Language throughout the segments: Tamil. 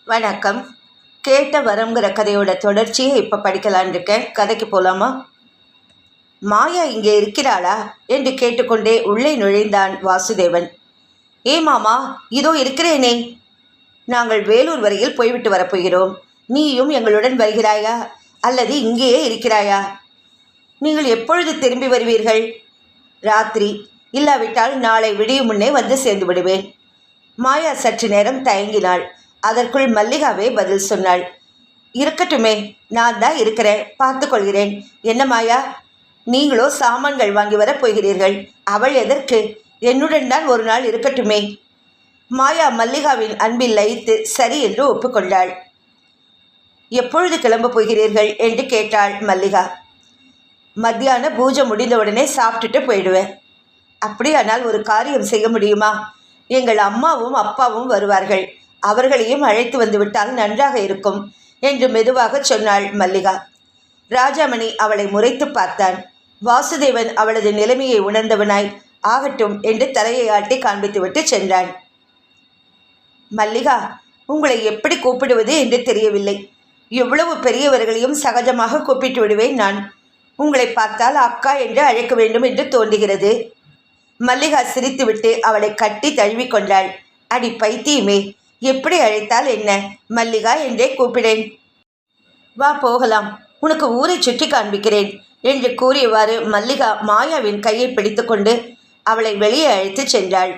வணக்கம். கேட்ட வரங்கிற கதையோட தொடர்ச்சியை இப்போ படிக்கலான் இருக்கேன். கதைக்கு போகலாமா? மாயா இங்கே இருக்கிறாளா என்று கேட்டுக்கொண்டே உள்ளே நுழைந்தான் வாசுதேவன். ஏ மாமா, இதோ இருக்கிறேனே. நாங்கள் வேலூர் வரையில் போய்விட்டு வரப்போகிறோம். நீயும் எங்களுடன் வருகிறாயா அல்லது இங்கேயே இருக்கிறாயா? நீங்கள் எப்பொழுது திரும்பி வருவீர்கள்? ராத்திரி, இல்லாவிட்டால் நாளை விடியும் முன்னே வந்து சேர்ந்து விடுவேன். மாயா சற்று நேரம் தயங்கினாள். அதற்குள் மல்லிகாவே பதில் சொன்னாள். இருக்கட்டுமே, நான் தான் இருக்கிறேன், பார்த்து கொள்கிறேன். என்ன மாயா, நீங்களோ சாமான்கள் வாங்கி வரப் போகிறீர்கள். அவள் எதற்கு? என்னுடன் தான் ஒரு நாள் இருக்கட்டுமே. மாயா மல்லிகாவின் அன்பில் லயித்து சரி என்று ஒப்புக்கொண்டாள். எப்பொழுது கிளம்ப போகிறீர்கள் என்று கேட்டாள் மல்லிகா. மத்தியான பூஜை முடிந்தவுடனே சாப்பிட்டுட்டு போயிடுவேன். அப்படியானால் ஒரு காரியம் செய்ய முடியுமா? எங்கள் அம்மாவும் அப்பாவும் வருவார்கள். அவர்களையும் அழைத்து வந்துவிட்டால் நன்றாக இருக்கும் என்று மெதுவாக சொன்னாள் மல்லிகா. ராஜாமணி அவளை முறைத்து பார்த்தான். வாசுதேவன் அவளது நிலைமையை உணர்ந்தவனாய் ஆகட்டும் என்று தலையை ஆட்டி காண்பித்துவிட்டு சென்றான். மல்லிகா, உங்களை எப்படி கூப்பிடுவது என்று தெரியவில்லை. எவ்வளவு பெரியவர்களையும் சகஜமாக கூப்பிட்டு விடுவேன் நான். உங்களை பார்த்தால் அக்கா என்று அழைக்க வேண்டும் என்று தோன்றுகிறது. மல்லிகா சிரித்துவிட்டு அவளை கட்டி தழுவிக்கொண்டாள். அடி பைத்தியமே, எப்படி அழைத்தால் என்ன? மல்லிகா என்றே கூப்பிடேன். வா போகலாம், உனக்கு ஊரை சுற்றி காண்பிக்கிறேன் என்று கூறியவாறு மல்லிகா மாயாவின் கையை பிடித்து கொண்டு அவளை வெளியே அழைத்து சென்றாள்.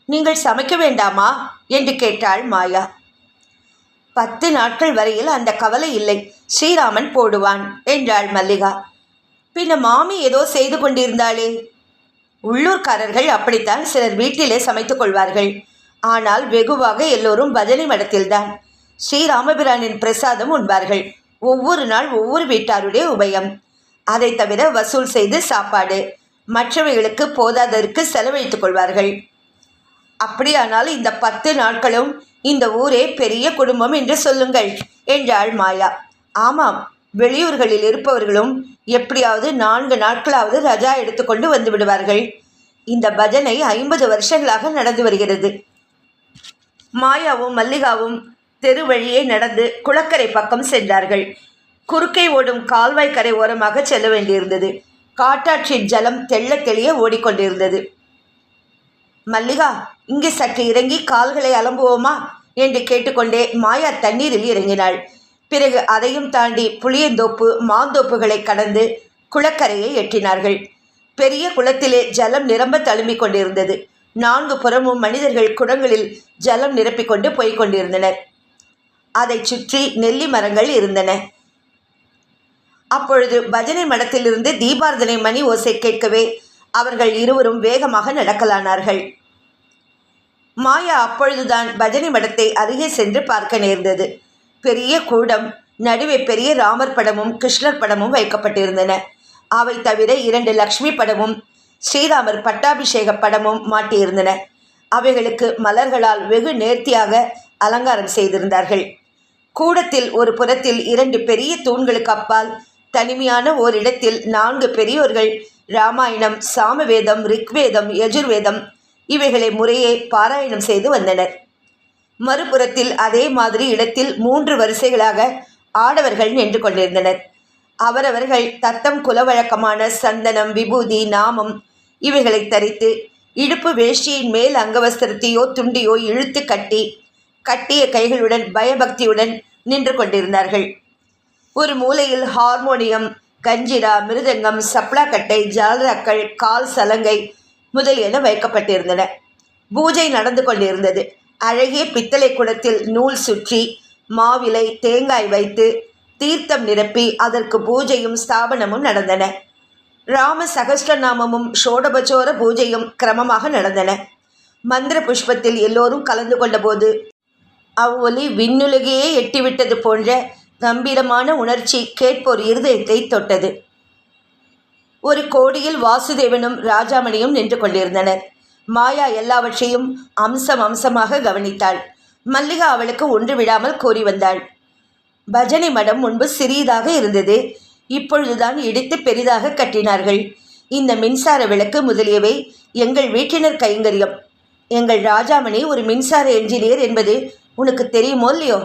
நீங்கள் சமைக்க வேண்டாமா என்று கேட்டாள் மாயா. 10 நாட்கள் வரையில் அந்த கவலை இல்லை, ஸ்ரீராமன் போடுவான் என்றாள் மல்லிகா. பின்ன மாமி ஏதோ செய்து கொண்டிருந்தாளே. உள்ளூர்காரர்கள் அப்படித்தான் சிலர் வீட்டிலே சமைத்துக் கொள்வார்கள். ஆனால் வெகுவாக எல்லோரும் பஜனை மடத்தில்தான் ஸ்ரீராமபிரானின் பிரசாதம் உண்பார்கள். ஒவ்வொரு நாள் ஒவ்வொரு வீட்டாருடைய உபயம். அதை தவிர வசூல் செய்து சாப்பாடு மற்றவைகளுக்கு போதாதற்கு செலவழித்துக் கொள்வார்கள். அப்படியானால் இந்த 10 நாட்களும் இந்த ஊரே பெரிய குடும்பம் என்று சொல்லுங்கள் என்றாள் மாயா. ஆமாம், வெளியூர்களில் இருப்பவர்களும் எப்படியாவது 4 நாட்களாவது ரஜா எடுத்துக்கொண்டு வந்து விடுவார்கள். இந்த பஜனை 50 வருஷங்களாக நடந்து வருகிறது. மாயாவும் மல்லிகாவும் தெரு வழியே நடந்து குளக்கரை பக்கம் சென்றார்கள். குறுக்கே ஓடும் கால்வாய் கரை ஓரமாக செல்ல வேண்டியிருந்தது. காட்டாற்றின் ஜலம் தெள்ள தெளிய ஓடிக்கொண்டிருந்தது. மல்லிகா, இங்கே சற்று இறங்கி கால்களை அலம்புவோமா என்று கேட்டுக்கொண்டே மாயா தண்ணீரில் இறங்கினாள். பிறகு அதையும் தாண்டி புளியந்தோப்பு மாந்தோப்புகளை கடந்து குளக்கரையை எட்டினார்கள். பெரிய குளத்திலே ஜலம் நிரம்ப தழும்பிக் கொண்டிருந்தது. 4 புறமும் மனிதர்கள் குடங்களில் ஜலம் நிரப்பிக்கொண்டு போய்கொண்டிருந்தனர். அதை சுற்றி நெல்லி மரங்கள் இருந்தன. அப்பொழுது பஜனை மடத்திலிருந்து தீபார்த்தனை மணி ஓசை கேட்கவே அவர்கள் இருவரும் வேகமாக நடக்கலானார்கள். மாயா அப்பொழுதுதான் பஜனை மடத்தை அருகே சென்று பார்க்க நேர்ந்தது. பெரிய கூடம், நடுவே பெரிய ராமர் படமும் கிருஷ்ணர் படமும் வைக்கப்பட்டிருந்தன. அவை தவிர 2 லக்ஷ்மி படமும் ஸ்ரீராமர் பட்டாபிஷேக படமும் மாட்டியிருந்தன. அவைகளுக்கு மலர்களால் வெகு நேர்த்தியாக அலங்காரம் செய்திருந்தார்கள். கூடத்தில் ஒரு புறத்தில் 2 பெரிய தூண்களுக்கு அப்பால் தனிமையான ஓரிடத்தில் 4 பெரியோர்கள் ராமாயணம், சாமவேதம், ரிக்வேதம், யஜுர்வேதம் இவைகளை முறையே பாராயணம் செய்து வந்தனர். மறுபுறத்தில் அதே மாதிரி இடத்தில் 3 வரிசைகளாக ஆடவர்கள் நின்று கொண்டிருந்தனர். அவரவர்கள் தத்தம் குலவழக்கமான சந்தனம், விபூதி, நாமம் இவைகளை தரித்து இடுப்பு வேஷ்டியின் மேல் அங்கவஸ்திரத்தையோ துண்டியோ இழுத்து கட்டிய கைகளுடன் பயபக்தியுடன் நின்று கொண்டிருந்தார்கள். ஒரு மூலையில் ஹார்மோனியம், கஞ்சிரா, மிருதங்கம், சப்ளாக்கட்டை, ஜாலராக்கள், கால் சலங்கை முதலியன வைக்கப்பட்டிருந்தன. பூஜை நடந்து கொண்டிருந்தது. அழகிய பித்தளை குடத்தில் நூல் சுற்றி மாவிலை தேங்காய் வைத்து தீர்த்தம் நிரப்பி அதற்கு பூஜையும் ஸ்தாபனமும் நடந்தன. ராம சகஸ்ரநாமமும் ஷோடபச்சோர பூஜையும் கிரமமாக நடந்தன. மந்திர புஷ்பத்தில் எல்லோரும் கலந்து கொண்டபோது அவ்வொலி விண்ணுலகையே எட்டிவிட்டது போன்ற கம்பீரமான உணர்ச்சி கேட்போர் இருதயத்தை தொட்டது. ஒரு கோடியில் வாசுதேவனும் ராஜாமணியும் நின்று கொண்டிருந்தனர். மாயா எல்லாவற்றையும் அம்சமாக கவனித்தாள். மல்லிகா அவளுக்கு ஒன்று விடாமல் கூறி வந்தாள். பஜனை மடம் முன்பு சிறியதாக இருந்தது. இப்பொழுதுதான் இடித்து பெரிதாக கட்டினார்கள். இந்த மின்சார விளக்கு முதலியவை எங்கள் வீட்டினர் கைங்கரியம். எங்கள் ராஜாமணி ஒரு மின்சார என்ஜினியர் என்பது உனக்கு தெரியுமோ இல்லையோ?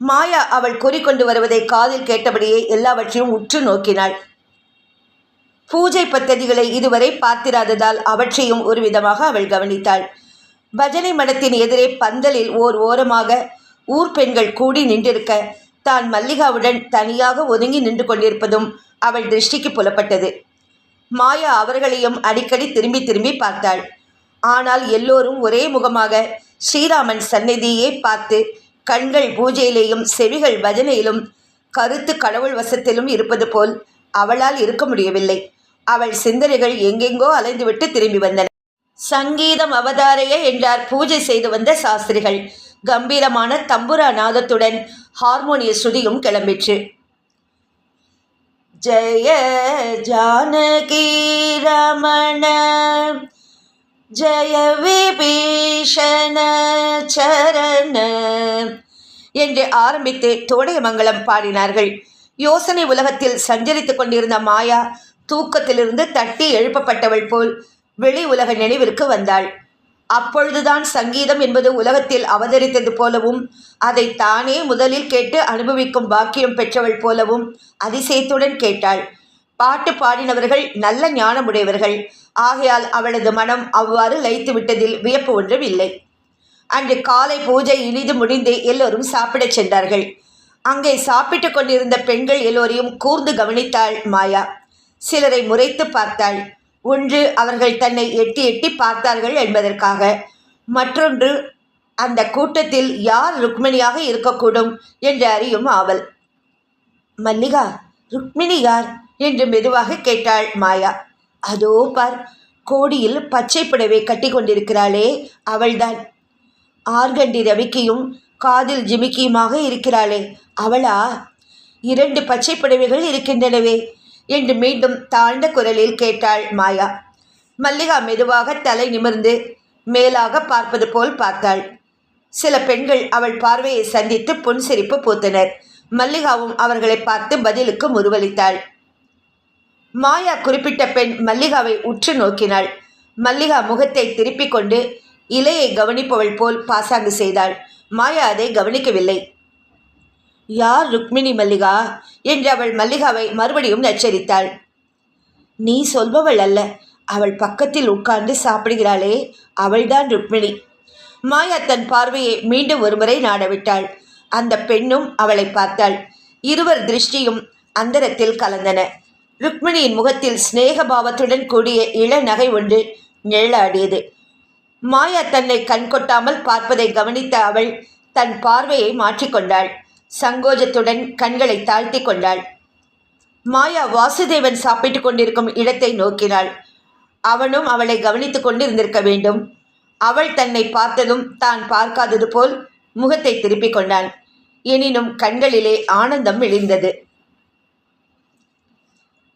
மாயா அவள் கூறிக்கொண்டு வருவதை காதில் கேட்டபடியே எல்லாவற்றையும் உற்று நோக்கினாள். பூஜை பத்ததிகளை இதுவரை பார்த்திராததால் அவற்றையும் ஒரு விதமாக அவள் கவனித்தாள். பஜனை மடத்தின் எதிரே பந்தலில் ஓர் ஓரமாக ஊர் பெண்கள் கூடி நின்றிருக்க தான் மல்லிகாவுடன் தனியாக ஒதுங்கி நின்று கொண்டிருப்பதும் அவள் திருஷ்டிக்கு புலப்பட்டது. மாயா அவர்களையும் அடிக்கடி திரும்பி திரும்பி பார்த்தாள். ஆனால் எல்லோரும் ஒரே முகமாக ஸ்ரீராமன் சந்நிதியே பார்த்து கண்கள் பூஜையிலேயும் செவிகள் பஜனையிலும் கருத்து கடவுள் வசத்திலும் இருப்பது போல் அவளால் இருக்க முடியவில்லை. அவள் சிந்தனைகள் எங்கெங்கோ அலைந்துவிட்டு திரும்பி வந்தன. சங்கீதம் அவதாரைய என்றார் பூஜை செய்து வந்த சாஸ்திரிகள். கம்பீரமான தம்புரா நாதத்துடன் ஹார்மோனிய ஸ்ருதியும் கிளம்பிற்று. ஜய ஜானகி ரமண ஜய விபீஷண சரண என்று ஆரம்பித்து தோடையமங்கலம் பாடினார்கள். யோசனை உலகத்தில் சஞ்சரித்துக் கொண்டிருந்த மாயா தூக்கத்திலிருந்து தட்டி எழுப்பப்பட்டவள் போல் வெளி உலக நினைவிற்கு வந்தாள். அப்பொழுதுதான் சங்கீதம் என்பது உலகத்தில் அவதரித்தது போலவும் அதை தானே முதலில் கேட்டு அனுபவிக்கும் பாக்கியம் பெற்றவள் போலவும் அதிசயத்துடன் கேட்டாள். பாட்டு பாடினவர்கள் நல்ல ஞானமுடையவர்கள். ஆகையால் அவளது மனம் அவ்வாறு லயித்து விட்டதில் வியப்பு ஒன்றும் இல்லை. அன்று காலை பூஜை இனிது முடிந்து எல்லோரும் சாப்பிடச் சென்றார்கள். அங்கே சாப்பிட்டு கொண்டிருந்த பெண்கள் எல்லோரையும் கூர்ந்து கவனித்தாள் மாயா. சிலரை முறைத்து பார்த்தாள். ஒன்று அவர்கள் தன்னை எட்டி எட்டி பார்த்தார்கள் என்பதற்காக, மற்றொன்று அந்த கூட்டத்தில் யார் ருக்மிணியாக இருக்கக்கூடும் என்று அறியும் ஆவல். மல்லிகா, ருக்மிணி யார் என்று மெதுவாக கேட்டாள் மாயா. அதோ பார், கோடியில் பச்சை புடவை கட்டி கொண்டிருக்கிறாளே, அவள்தான். ஆர்கண்டி ரவிக்கியும் காதில் ஜிமிக்கியுமாக இருக்கிறாளே, அவளா? 2 பச்சை புடவைகள் இருக்கின்றனவே என்று மீண்டும் தாழ்ந்த குரலில் கேட்டாள் மாயா. மல்லிகா மெதுவாக தலை நிமிர்ந்து மேலாக பார்ப்பது போல் பார்த்தாள். சில பெண்கள் அவள் பார்வையை சந்தித்து புன்சிரிப்பு பூத்தனர். மல்லிகாவும் அவர்களை பார்த்து பதிலுக்கு முறுவலித்தாள். மாயா குறிப்பிட்ட பெண் மல்லிகாவை உற்று நோக்கினாள். மல்லிகா முகத்தை திருப்பிக் கொண்டு இலையை கவனிப்பவள் போல் பாசாங்கு செய்தாள். மாயா அதை கவனிக்கவில்லை. யார் ருக்மிணி மல்லிகா என்று அவள் மல்லிகாவை மறுபடியும் எச்சரித்தாள். நீ சொல்பவள் அல்ல, அவள் பக்கத்தில் உட்கார்ந்து சாப்பிடுகிறாளே, அவள்தான் ருக்மிணி. மாயா தன் பார்வையை மீண்டும் ஒருமுறை நாடவிட்டாள். அந்த பெண்ணும் அவளை பார்த்தாள். இருவர் திருஷ்டியும் அந்தரத்தில் கலந்தன. ருக்மிணியின் முகத்தில் சிநேகபாவத்துடன் கூடிய இளநகை ஒன்று நிழலாடியது. மாயா தன்னை கண்கொட்டாமல் பார்ப்பதை கவனித்த அவள் தன் பார்வையை மாற்றிக்கொண்டாள். சங்கோஜத்துடன் கண்களை தாழ்த்தி கொண்டாள். மாயா வாசுதேவன் சாப்பிட்டு கொண்டிருக்கும் இடத்தை நோக்கினாள். அவனும் அவளை கவனித்துக் கொண்டு இருந்திருக்க வேண்டும். அவள் தன்னை பார்த்ததும் தான் பார்க்காதது போல் முகத்தை திருப்பிக் கொண்டான். எனினும் கண்களிலே ஆனந்தம் விழிந்தது.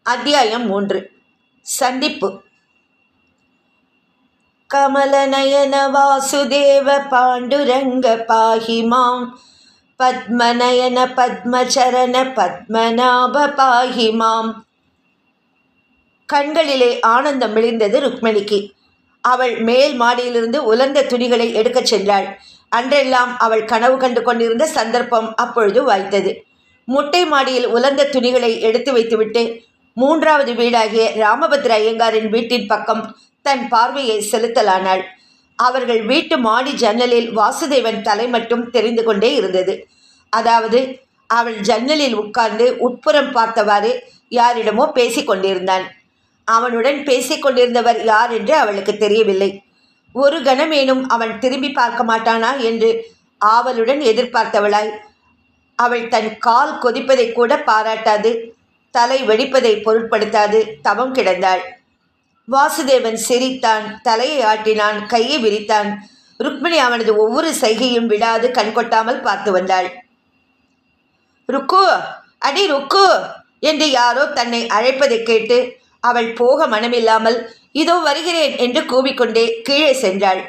அத்தியாயம் 3. சந்திப்பு. கமலநயன வாசுதேவ பாண்டுரங்க பாஹிமாம் பத்மநயன பத்மச்சரண பத்மநாப பாஹிமாம். கண்களிலே ஆனந்தம் விழிந்தது ருக்மிணிக்கு. அவள் மேல் மாடியிலிருந்து உலர்ந்த துணிகளை எடுக்கச் சென்றாள். அன்றெல்லாம் அவள் கனவு கண்டு கொண்டிருந்த சந்தர்ப்பம் அப்பொழுது வாய்த்தது. முட்டை மாடியில் உலர்ந்த துணிகளை எடுத்து வைத்துவிட்டு 3வது வீடாகிய ராமபத்ர ஐயங்காரின் வீட்டின் பக்கம் தன் பார்வையை செலுத்தலானாள். அவர்கள் வீட்டு மாடி ஜன்னலில் வாசுதேவன் தலை மட்டும் தெரிந்து கொண்டே இருந்தது. அதாவது அவள் ஜன்னலில் உட்கார்ந்து உட்புறம் பார்த்தவாறு யாரிடமோ பேசிக்கொண்டிருந்தான். அவனுடன் பேசிக்கொண்டிருந்தவர் யார் என்று அவளுக்கு தெரியவில்லை. ஒரு கணமேனும் அவன் திரும்பி பார்க்க மாட்டானா என்று ஆவலுடன் எதிர்பார்த்தவளாய் அவள் தன் கால் கொதிப்பதை கூட பாராட்டாது, தலை வெடிப்பதை பொருட்படுத்தாது தவம் கிடந்தாள். வாசுதேவன் சிரித்தான், தலையை ஆட்டினான், கையை விரித்தான். ருக்மிணி அவனது ஒவ்வொரு சைகையும் விடாது கண்கொட்டாமல் பார்த்து வந்தாள். ருக்கு, அடி ருக்கு என்று யாரோ தன்னை அழைப்பதை கேட்டு அவள் போக மனமில்லாமல் இதோ வருகிறேன் என்று கூவிக்கொண்டே கீழே சென்றாள்.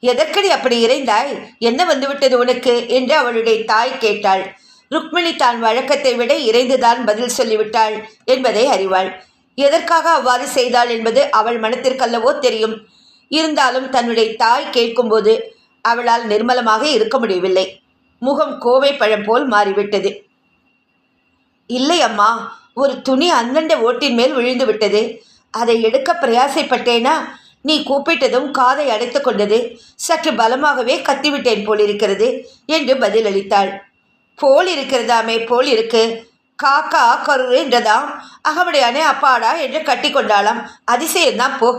எதற்கடி அப்படி இறைந்தாய்? என்ன வந்துவிட்டது உனக்கு என்று அவளுடைய தாய் கேட்டாள். ருக்மிணி தான் வழக்கத்தை விட இறைந்துதான் பதில் சொல்லிவிட்டாள் என்பதை அறிவாள். எதற்காக அவ்வாறு செய்தாள் என்பது அவள் மனத்திற்கல்லவோ தெரியும். இருந்தாலும் தன்னுடைய தாய் கேட்கும்போது அவளால் நிர்மலமாக இருக்க முடியவில்லை. முகம் கோவை பழம் போல் மாறிவிட்டது. இல்லை அம்மா, ஒரு துணி அந்தண்ட ஓட்டின் மேல் விழுந்து விட்டது. அதை எடுக்க பிரயாசைப்பட்டேனா நீ கூப்பிட்டதும் காதை அடைத்து கொண்டது. சற்று பலமாகவே கத்திவிட்டேன் போலிருக்கிறது என்று பதிலளித்தாள். போல் இருக்கிறதாமே, போல் இருக்கு. காக்கா கரு என்றதாம், அகமுடையானே அப்பாடா என்று கட்டி கொண்டாளாம். அதிசயம்தான் போ.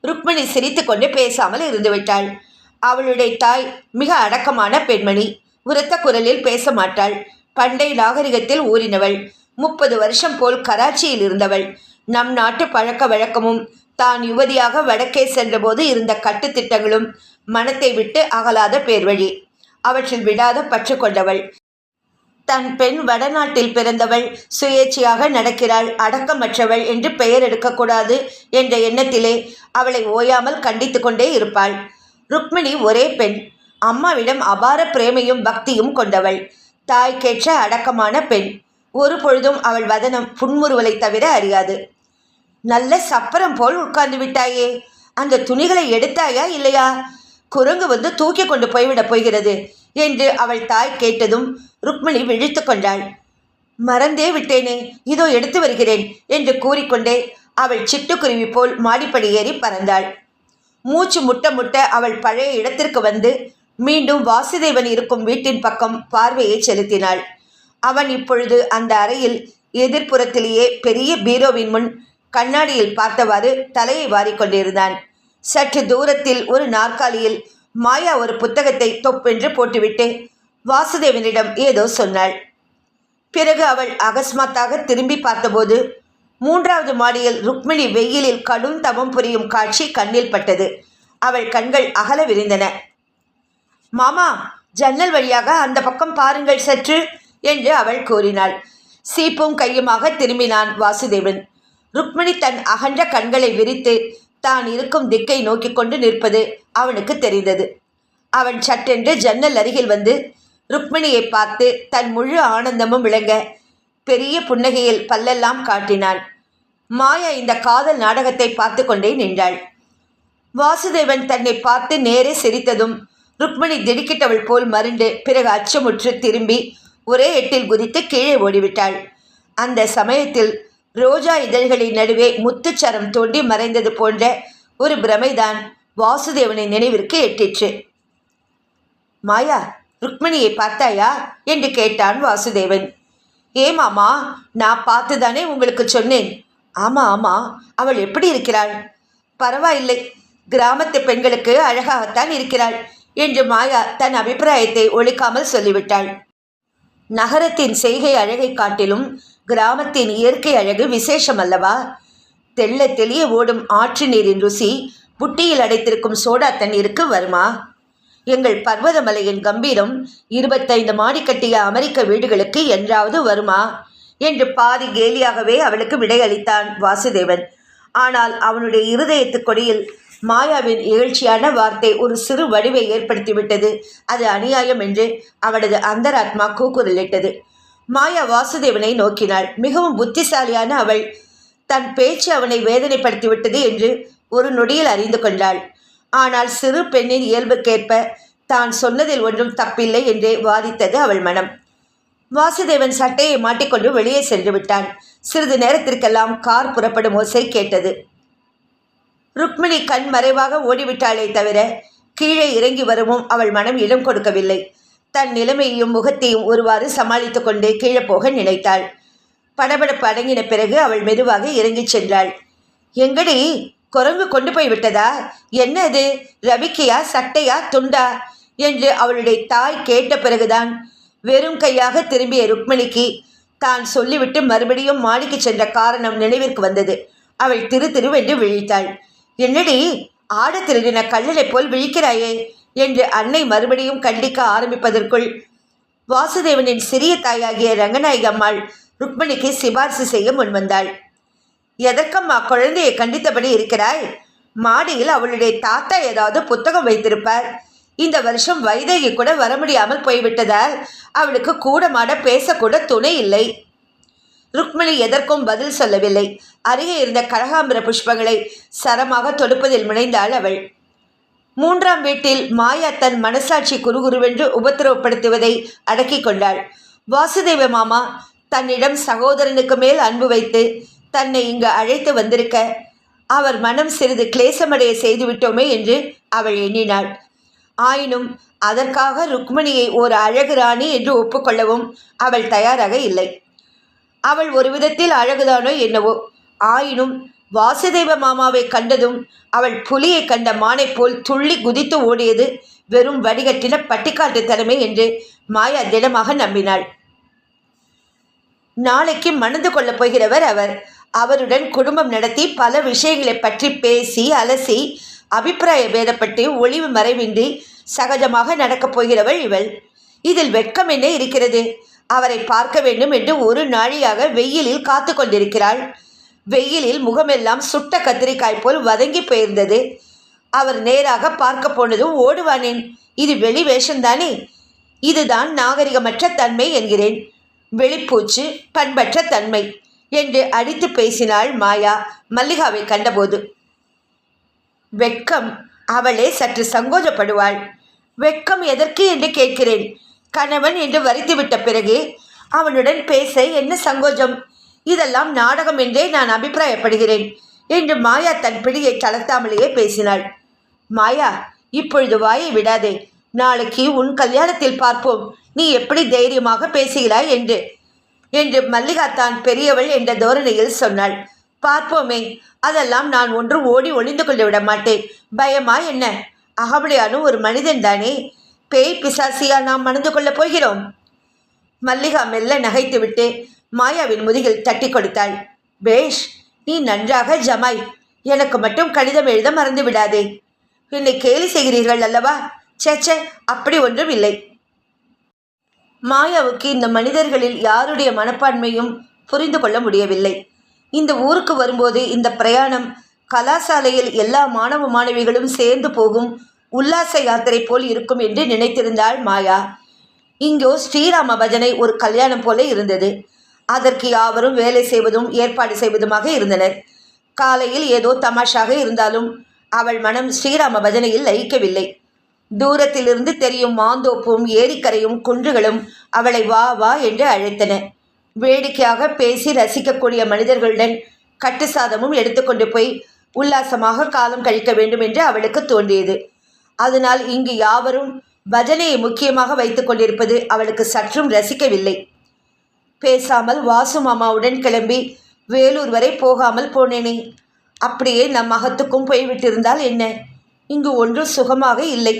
ருக்மிணி சிரித்து கொண்டு பேசாமல் இருந்துவிட்டாள். அவளுடைய தாய் மிக அடக்கமான பெண்மணி. உரத்த குரலில் பேச மாட்டாள். பண்டை நாகரிகத்தில் ஊறினவள். 30 வருஷம் போல் கராச்சியில் இருந்தவள். நம் நாட்டு பழக்க வழக்கமும் தான் யுவதியாக வடக்கே சென்றபோது இருந்த கட்டுத்திட்டங்களும் மனத்தை விட்டு அகலாத பேர்வழி. அவற்றில் விடாத பற்று கொண்டவள். தன் பெண் வடநாட்டில் பிறந்தவள், சுயேட்சையாக நடக்கிறாள், அடக்கமற்றவள் என்று பெயர் எடுக்கக்கூடாது என்ற எண்ணத்திலே அவளை ஓயாமல் கண்டித்து கொண்டே இருப்பாள். ருக்மிணி ஒரே பெண். அம்மாவிடம் அபார பிரேமையும் பக்தியும் கொண்டவள். தாய்க்கேற்ற அடக்கமான பெண். ஒரு பொழுதும் அவள் வதனம் புன்முறுவலை தவிர அறியாது. நல்ல சப்பரம் போல் உட்கார்ந்து விட்டாயே, அந்த துணிகளை எடுத்தாயா இல்லையா? குரங்கு வந்து தூக்கி கொண்டு போய்விடப் போகிறது என்று அவள் தாய் கேட்டதும் ருக்மிணி விழித்து கொண்டாள். மறந்தே விட்டேனே, இதோ எடுத்து வருகிறேன் என்று கூறிக்கொண்டே அவள் சிட்டுக்குருவி போல் மாடிப்படி ஏறி பறந்தாள். மூச்சு முட்ட முட்ட அவள் பழைய இடத்திற்கு வந்து மீண்டும் வாசுதேவன் இருக்கும் வீட்டின் பக்கம் பார்வையை செலுத்தினாள். அவன் இப்பொழுது அந்த அறையில் எதிர்ப்புறத்திலேயே பெரிய பீரோவின் முன் கண்ணாடியில் பார்த்தவாறு தலையை வாரிக்கொண்டிருந்தான். சற்று தூரத்தில் ஒரு நாற்காலியில் மாயா ஒரு புத்தகத்தை தொப்பென்று போட்டுவிட்டு வாசுதேவனிடம் ஏதோ சொன்னாள். பிறகு அவள் அகஸ்மாத்தாக திரும்பி பார்த்தபோது 3வது மாடியில் ருக்மிணி வெயிலில் கடும் தவம் புரியும் காட்சி கண்ணில் பட்டது. அவள் கண்கள் அகல விரிந்தன. மாமா, ஜன்னல் வழியாக அந்த பக்கம் பாருங்கள் சற்று என்று அவள் கூறினாள். சீப்பும் கையுமாக திரும்பினான் வாசுதேவன். ருக்மிணி தன் அகன்ற கண்களை விரித்து தான் இருக்கும் திக்கை நோக்கி கொண்டு நிற்பது அவனுக்கு தெரிந்தது. அவன் சட்டென்று ஜன்னல் அருகில் வந்து ருக்மிணியை பார்த்து தன் முழு ஆனந்தமும் விளங்க பெரிய புன்னகையில் பல்லெல்லாம் காட்டினான். மாயா இந்த காதல் நாடகத்தை பார்த்து கொண்டே நின்றாள். வாசுதேவன் தன்னை பார்த்து நேரே சிரித்ததும் ருக்மிணி திடுக்கிட்டவள் போல் மருண்டு பிறகு அச்சமுற்று திரும்பி ஒரே எட்டில் குதித்து கீழே ஓடிவிட்டாள். அந்த சமயத்தில் ரோஜா இதழ்களின் நடுவே முத்துச்சரம் தோண்டி மறைந்தது போன்ற ஒரு பிரமைதான் வாசுதேவனின் நினைவிற்கு எட்டிற்று. மாயா, ருக்மிணியை பார்த்தாயா என்று கேட்டான் வாசுதேவன். ஏமாமா, நான் பார்த்துதானே உங்களுக்கு சொன்னேன். ஆமாம் ஆமாம், அவள் எப்படி இருக்கிறாள்? பரவாயில்லை, கிராமத்து பெண்களுக்கு அழகாகத்தான் இருக்கிறாள் என்று மாயா தன் அபிப்பிராயத்தை ஒழிக்காமல் சொல்லிவிட்டாள். நகரத்தின் செய்கை அழகை காட்டிலும் கிராமத்தின் இயற்கை அழகு விசேஷம் அல்லவா? தெள்ள தெளிய ஓடும் ஆற்று நீரின் ருசி புட்டியில் அடைத்திருக்கும் சோடா தண்ணீருக்கு வருமா? எங்கள் பர்வதமலையின் கம்பீரம் 25 மாடி கட்டிய அமெரிக்க வீடுகளுக்கு என்றாவது வருமா என்று பாதி கேலியாகவே அவளுக்கு விடையளித்தான் வாசுதேவன். ஆனால் அவனுடைய இருதயத்து கொடியில் மாயாவின் இகழ்ச்சியான வார்த்தை ஒரு சிறு வடிவை ஏற்படுத்திவிட்டது. அது அநியாயம் என்று அவனது அந்தராத்மா கூக்குரலிட்டது. மாயா வாசுதேவனை நோக்கினாள். மிகவும் புத்திசாலியான அவள் தன் பேச்சு அவனை வேதனைப்படுத்திவிட்டது என்று ஒரு நொடியில் அறிந்து கொண்டாள். ஆனால் சிறு பெண்ணின் இயல்புக்கேற்ப தான் சொன்னதில் ஒன்றும் தப்பில்லை என்றே வாதித்தது அவள் மனம். வாசுதேவன் சட்டையை மாட்டிக்கொண்டு வெளியே சென்று விட்டான். சிறிது நேரத்திற்கெல்லாம் கார் புறப்படும் ஓசை கேட்டது. ருக்மிணி கண் மறைவாக ஓடிவிட்டாளே தவிர கீழே இறங்கி வரவும் அவள் மனம் இடம் கொடுக்கவில்லை. தன் நிலைமையையும் முகத்தையும் ஒருவாறு சமாளித்து கொண்டே கீழே போக நினைத்தாள். படபடப்பு அடங்கின பிறகு அவள் மெதுவாக இறங்கிச் சென்றாள். எங்கடி, குரங்கு கொண்டு போய் விட்டதா? என்ன அது, ரவிக்கையா, சட்டையா, துண்டா என்று அவளுடைய தாய் கேட்ட பிறகுதான் வெறும் கையாக திரும்பிய ருக்மிணிக்கு தான் சொல்லிவிட்டு மறுபடியும் மாடிக்கு சென்ற காரணம் நினைவிற்கு வந்தது. அவள் திரு திருவென்று விழித்தாள். என்னடி, ஆட திருடின கல்லலை போல் விழிக்கிறாயே என்று அன்னை மறுபடியும் கண்டிக்க ஆரம்பிப்பதற்குள் வாசுதேவனின் சிறிய தாயாகிய ரங்கநாயகி அம்மாள் ருக்மிணிக்கு சிபார்சு செய்ய முன்வந்தாள். எதற்கம்மா குழந்தையை கண்டித்தபடி இருக்கிறாய்? மாடியில் அவளுடைய தாத்தா ஏதாவது புத்தகம் வைத்திருப்பார். இந்த வருஷம் வைதேகி கூட வர முடியாமல் போய்விட்டதால் அவளுக்கு கூடமாட பேசக்கூட துணை இல்லை. ருக்மிணி எதற்கும் பதில் சொல்லவில்லை. அருகே இருந்த கனகாம்பர புஷ்பங்களை சரமாக தொடுப்பதில் முனைந்தாள் அவள். மூன்றாம் வீட்டில் மாயா தன் மனசாட்சி குறுகுருவென்று உபத்திரவப்படுத்துவதை அடக்கிக் கொண்டாள். வாசுதேவ மாமா தன்னிடம் சகோதரனுக்கு மேல் அன்பு வைத்து தன்னை இங்கு அழைத்து வந்திருக்க அவர் மனம் சிறிது கிளேசமடைய செய்துவிட்டோமே என்று அவள் எண்ணினாள். ஆயினும் அதற்காக ருக்மணியை ஒரு அழகு ராணி என்று ஒப்புக்கொள்ளவும் அவள் தயாராக இல்லை. அவள் ஒரு விதத்தில் அழகுதானோ என்னவோ, ஆயினும் வாசுதேவ மாமாவை கண்டதும் அவள் புலியை கண்ட மானை போல் துள்ளி குதித்து ஓடியது வெறும் வடிகட்டின பட்டிக்காட்டுத்தனமே என்று மாயா திடமாக நம்பினாள். நாளைக்கு மணந்து கொள்ளப் போகிறவர் அவர். அவருடன் குடும்பம் நடத்தி பல விஷயங்களை பற்றி பேசி அலசி அபிப்பிராய பேதப்பட்டு ஒளிவு மறைவின்றி சகஜமாக நடக்கப் போகிறவள் இவள். இதில் வெட்கம் என்ன இருக்கிறது? அவரை பார்க்க வேண்டும் என்று ஒரு நாழியாக வெயிலில் காத்து கொண்டிருக்கிறாள். வெயிலில் முகமெல்லாம் சுட்ட கத்திரிக்காய் போல் வதங்கி போயிருந்தது. அவர் நேராக பார்க்க போனதும் ஓடுவானேன்? இது வெளி வேஷம்தானே. இதுதான் நாகரிகமற்ற தன்மை என்கிறேன். வெளிப்பூச்சு, பண்பற்ற தன்மை என்று அடித்து பேசினாள் மாயா மல்லிகாவை கண்டபோது. வெட்கம். அவளே சற்று சங்கோஜப்படுவாள். வெட்கம் எதற்கு என்று கேட்கிறேன். கணவன் என்று வரித்துவிட்ட பிறகு அவனுடன் பேச என்ன சங்கோஜம்? இதெல்லாம் நாடகம் என்றே நான் அபிப்பிராயப்படுகிறேன் என்று மாயா தன் பிடியை தளர்த்தாமலேயே பேசினாள். மாயா, இப்பொழுது வாயை விடாதே. நாளைக்கு உன் கல்யாணத்தில் பார்ப்போம் நீ எப்படி தைரியமாக பேசுகிறாய் என்று மல்லிகா தான் பெரியவள் என்ற தோரணையில் சொன்னாள். பார்ப்போமே, அதெல்லாம் நான் ஒன்று ஓடி ஒளிந்து கொண்டு விட மாட்டேன். பயமா என்ன? அகமடையானு ஒரு மனிதன் தானே. பேய் பிசாசியா நாம் மணந்து கொள்ளப் போகிறோம்? மல்லிகா மெல்ல நகைத்துவிட்டு மாயாவின் முதுகில் தட்டி கொடுத்தாள். பேஷ், நீ நன்றாக ஜமாய். எனக்கு மட்டும் கடிதம் எழுத மறந்து விடாதே. என்னை கேலி செய்கிறீர்கள் அல்லவா? சேச்சே, அப்படி ஒன்றும் இல்லை. மாயாவுக்கு இந்த மனிதர்களில் யாருடைய மனப்பான்மையும் புரிந்து கொள்ள முடியவில்லை. இந்த ஊருக்கு வரும்போது இந்த பிரயாணம் கலாசாலையில் எல்லா மாணவ மாணவிகளும் சேர்ந்து போகும் உல்லாச யாத்திரை போல் இருக்கும் என்று நினைத்திருந்தாள் மாயா. இங்கோ ஸ்ரீராம பஜனை ஒரு கல்யாணம் போல இருந்தது. அதற்கு யாவரும் வேலை செய்வதும் ஏற்பாடு செய்வதுமாக இருந்தனர். காலையில் ஏதோ தமாஷாக இருந்தாலும் அவள் மனம் ஸ்ரீராம பஜனையில் லயிக்கவில்லை. தூரத்திலிருந்து தெரியும் மாந்தோப்பும் ஏரிக்கரையும் குன்றுகளும் அவளை வா வா என்று அழைத்தன. வேடிக்கையாக பேசி ரசிக்கக்கூடிய மனிதர்களுடன் கட்டு சாதமும் எடுத்துக்கொண்டு போய் உல்லாசமாக காலம் கழிக்க வேண்டும் என்று அவளுக்கு தோன்றியது. அதனால் இங்கு யாவரும் பஜனையை முக்கியமாக வைத்து கொண்டிருப்பது அவளுக்கு சற்றும் ரசிக்கவில்லை. பேசாமல் வாசு மாமாவுடன் கிளம்பி வேலூர் வரை போகாமல் போனேனே, அப்படியே நம் மகத்துக்கும் போய்விட்டிருந்தால் என்ன? இங்கு ஒன்றும் சுகமாக இல்லை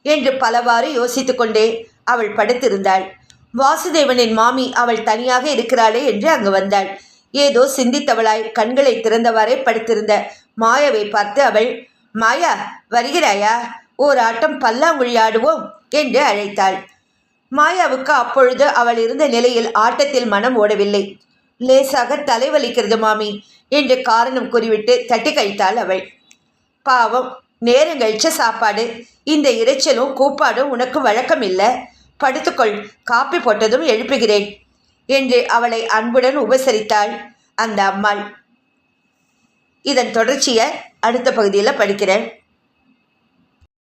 என்று பலவாறு யோசித்து கொண்டே அவள் படுத்திருந்தாள். வாசுதேவனின் மாமி அவள் தனியாக இருக்கிறாளே என்று அங்கு வந்தாள். ஏதோ சிந்தித்தவளாய் கண்களை திறந்தவாறே படுத்திருந்த மாயாவை பார்த்து அவள், மாயா, வருகிறாயா? ஓர் ஆட்டம் பல்லாங்குழி ஆடுவோம் என்று அழைத்தாள். மாயாவுக்கு அப்பொழுது அவள் இருந்த நிலையில் ஆட்டத்தில் மனம் ஓடவில்லை. லேசாக தலைவலிக்கிறது மாமி என்று காரணம் கூறிவிட்டு தட்டி கழித்தாள் அவள். பாவம், நேரங்கழிச்ச சாப்பாடு. இந்த இறைச்சலும் கூப்பாடும் உனக்கு வழக்கம் இல்லை. படுத்துக்கொள், காப்பி போட்டதும் எழுப்புகிறேன் என்று அவளை அன்புடன் உபசரித்தாள் அந்த அம்மாள். இதன் தொடர்ச்சியை அடுத்த பகுதியில் படிக்கிறேன்.